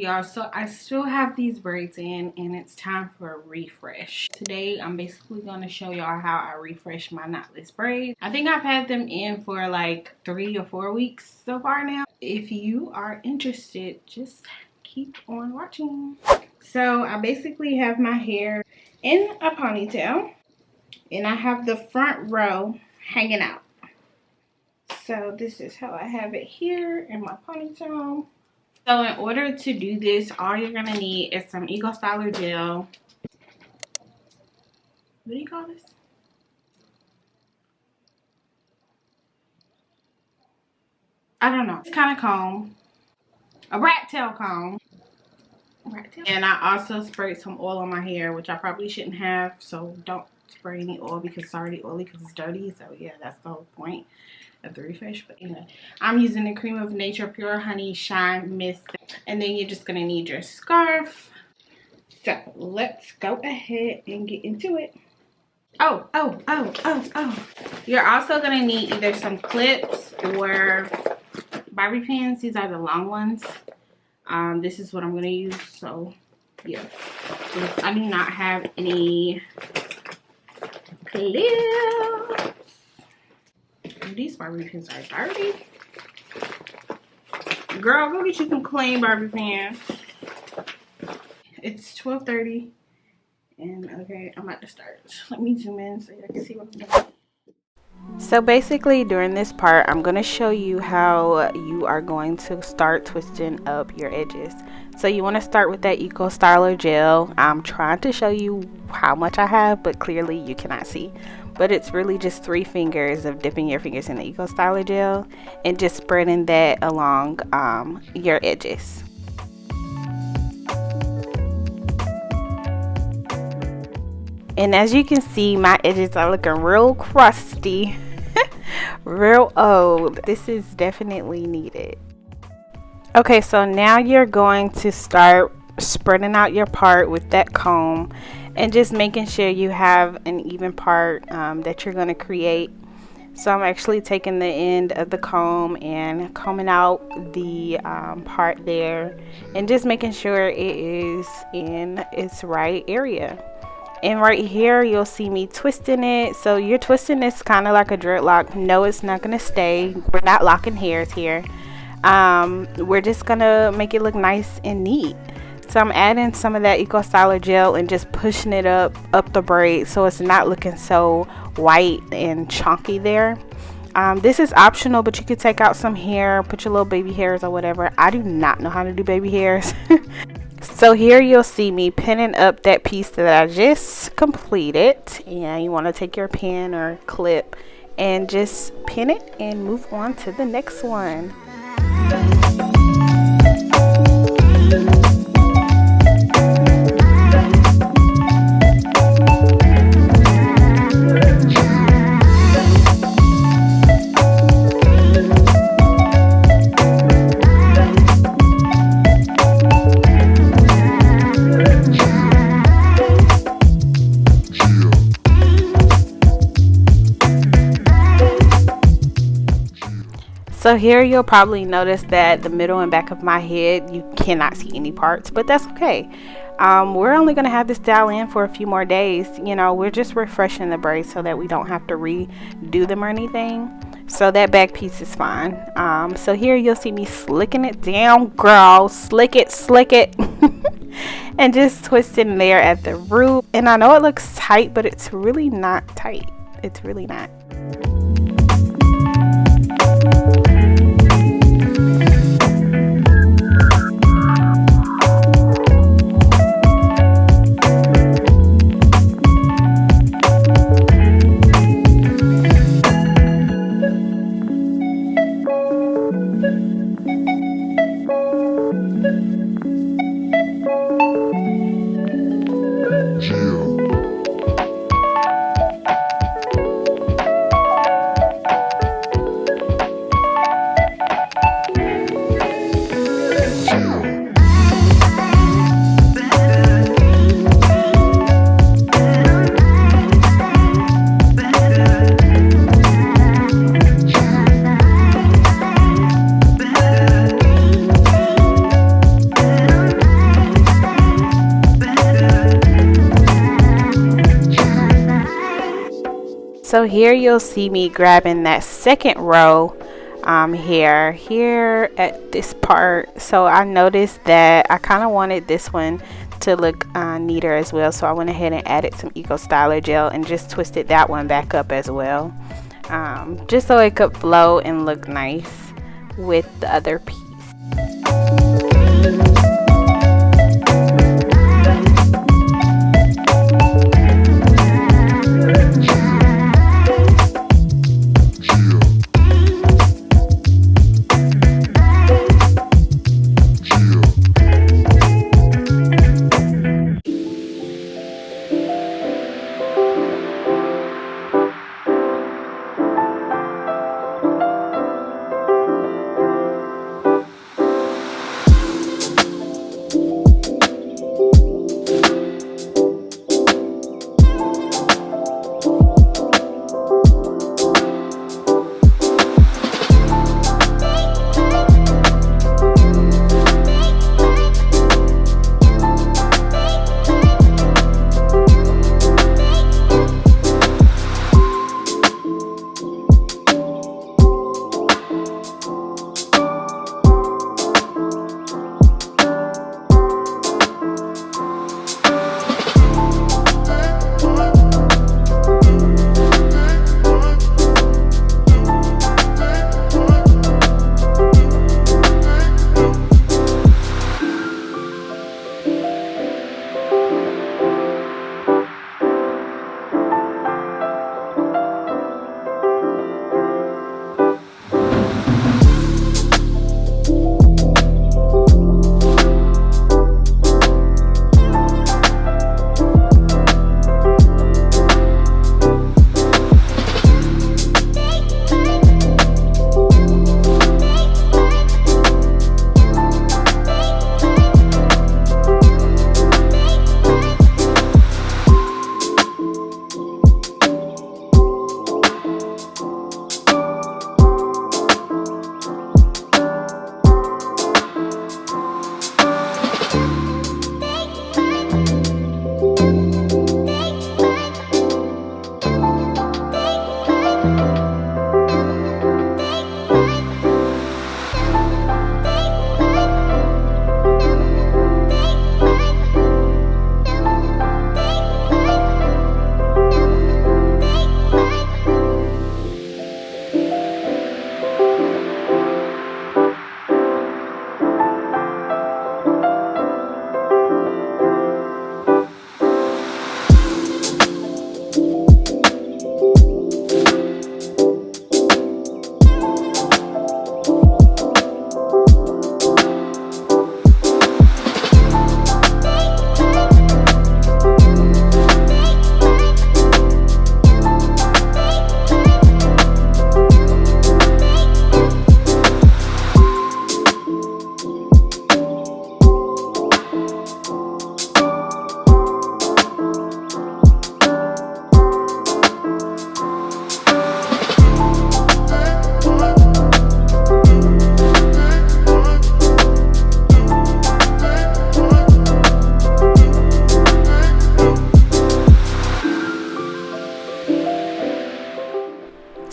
y'all, so I still have these braids in and it's time for a refresh. Today I'm basically going to show y'all how I refresh my knotless braids. I think I've had them in for like 3 or 4 weeks so far now. If you are interested, just keep on watching. So I basically have my hair in a ponytail and I have the front row hanging out. So this is how I have it here in my ponytail. So in order to do this, all you're going to need is some Eco Styler gel. What do you call this? I don't know. It's kind of comb. A rat tail comb. And I also sprayed some oil on my hair, which I probably shouldn't have. So don't spray any oil because it's already oily because it's dirty. So yeah, that's the whole point of the refresh. But anyway, I'm using the Cream of Nature Pure Honey Shine Mist. And then you're just going to need your scarf. So let's go ahead and get into it. Oh. You're also going to need either some clips or bobby pins. These are the long ones. This is what I'm going to use. So yeah, I do not have any clips. These bobby pins are dirty. Girl, go get you some clean bobby pins. It's 12:30 and okay, I'm about to start. Let me zoom in so you can see what I'm doing. So basically during this part, I'm going to show you how you are going to start twisting up your edges. So you want to start with that Eco Styler gel. I'm trying to show you how much I have, but clearly you cannot see. But it's really just 3 fingers of dipping your fingers in the Eco Styler gel and just spreading that along your edges. And as you can see, my edges are looking real crusty, real old. This is definitely needed. Okay, so now you're going to start spreading out your part with that comb and just making sure you have an even part that you're going to create. So I'm actually taking the end of the comb and combing out the part there and just making sure it is in its right area. And right here you'll see me twisting it. So you're twisting this kind of like a dreadlock. No, it's not going to stay. We're not locking hairs here. We're just going to make it look nice and neat. So I'm adding some of that Eco Styler gel and just pushing it up the braid so it's not looking so white and chunky there. This is optional, but you could take out some hair, put your little baby hairs or whatever. I do not know how to do baby hairs. So here you'll see me pinning up that piece that I just completed, and you want to take your pin or clip and just pin it and move on to the next one. So here you'll probably notice that the middle and back of my head, you cannot see any parts, but that's okay. We're only going to have this style in for a few more days. You know, we're just refreshing the braids so that we don't have to redo them or anything. So that back piece is fine. So here you'll see me slicking it down, girl. Slick it. And just twisting there at the root. And I know it looks tight, but it's really not tight. It's really not. So here you'll see me grabbing that second row here at this part. So I noticed that I kind of wanted this one to look neater as well, so I went ahead and added some Eco Styler gel and just twisted that one back up as well, just so it could flow and look nice with the other piece.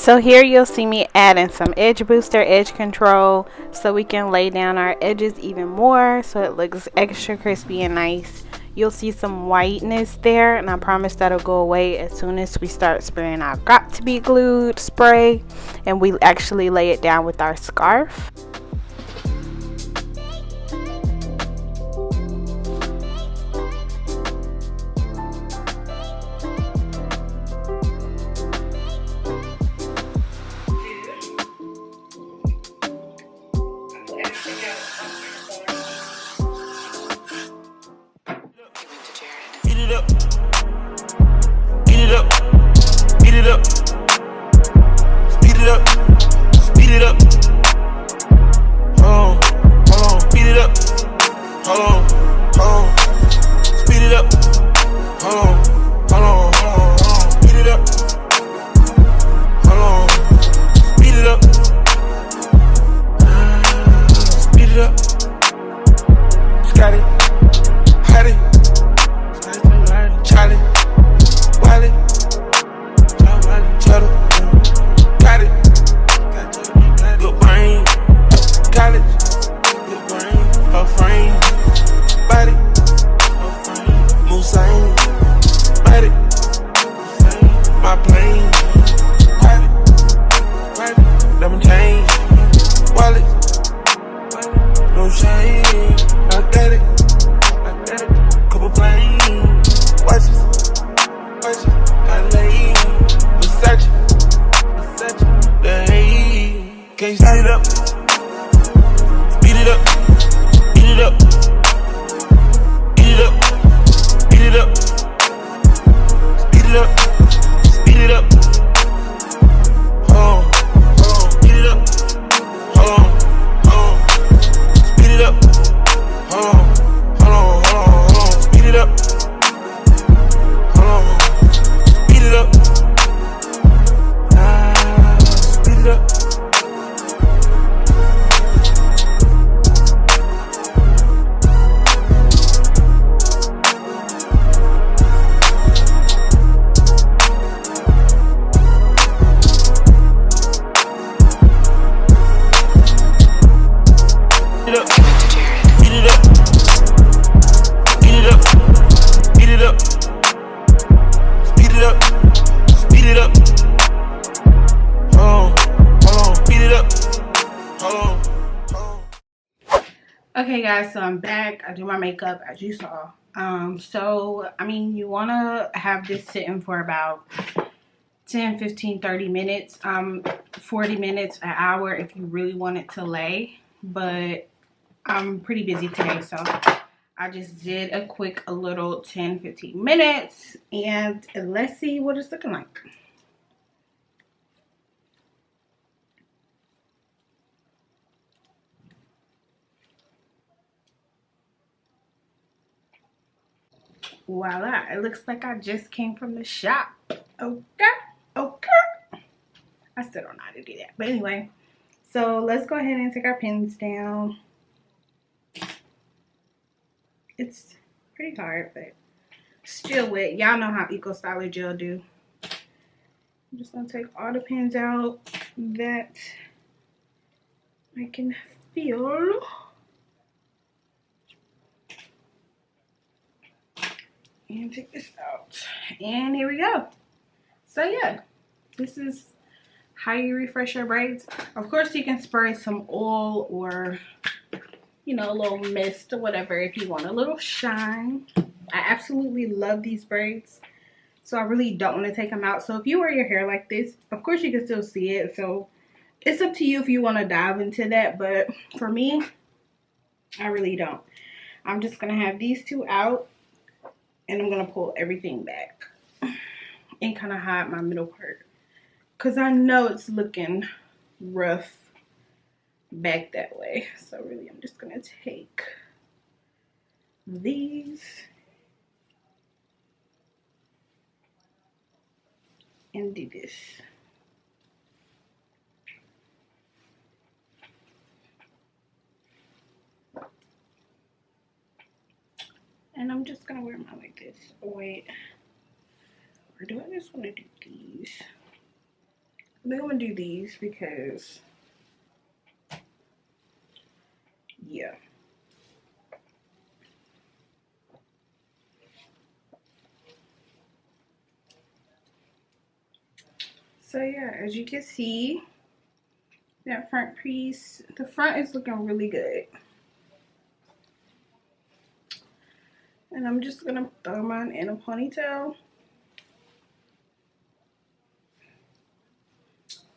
So here you'll see me adding some edge booster, edge control, so we can lay down our edges even more so it looks extra crispy and nice. You'll see some whiteness there, and I promise that'll go away as soon as we start spraying our got to be glued spray and we actually lay it down with our scarf. can't speed it up. Speed it up. Eat it up. Eat it up. Eat it up. Speed it up. Speed it up. Hold on. Eat it up. Hold on. Speed it up. Hold on. Speed it up. Hold on. Speed it up. Speed it up. Okay guys, so I'm back. I do my makeup as you saw. So I mean, you want to have this sitting for about 10, 15, 30 minutes, 40 minutes, an hour if you really want it to lay, but I'm pretty busy today, so I just did a little 10, 15 minutes, and let's see what it's looking like. Voila, it looks like I just came from the shop. Okay. I still don't know how to do that, but anyway, so let's go ahead and take our pins down. It's pretty hard, but still wet. Y'all know how Eco Styler gel do. I'm just gonna take all the pins out that I can feel. And take this out. And here we go. So yeah, this is how you refresh your braids. Of course, you can spray some oil or, you know, a little mist or whatever if you want a little shine. I absolutely love these braids, so I really don't want to take them out. So if you wear your hair like this, of course you can still see it. So it's up to you if you want to dive into that. But for me, I really don't. I'm just going to have these two out. And I'm going to pull everything back and kind of hide my middle part, because I know it's looking rough back that way. So really, I'm just going to take these and do this. And I'm just gonna wear mine like this. Oh, wait. Or do I just want to do these? I think I'm gonna do these because, yeah. So yeah, as you can see, that front piece, the front is looking really good. And I'm just gonna throw mine in a ponytail.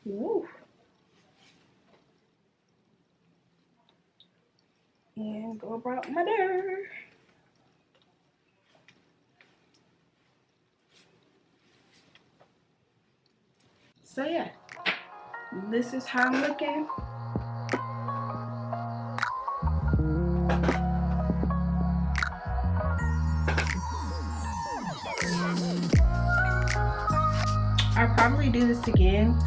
Woo. And go about my hair. So yeah, this is how I'm looking. I'll probably do this again,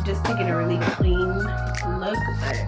just to get a really clean look, but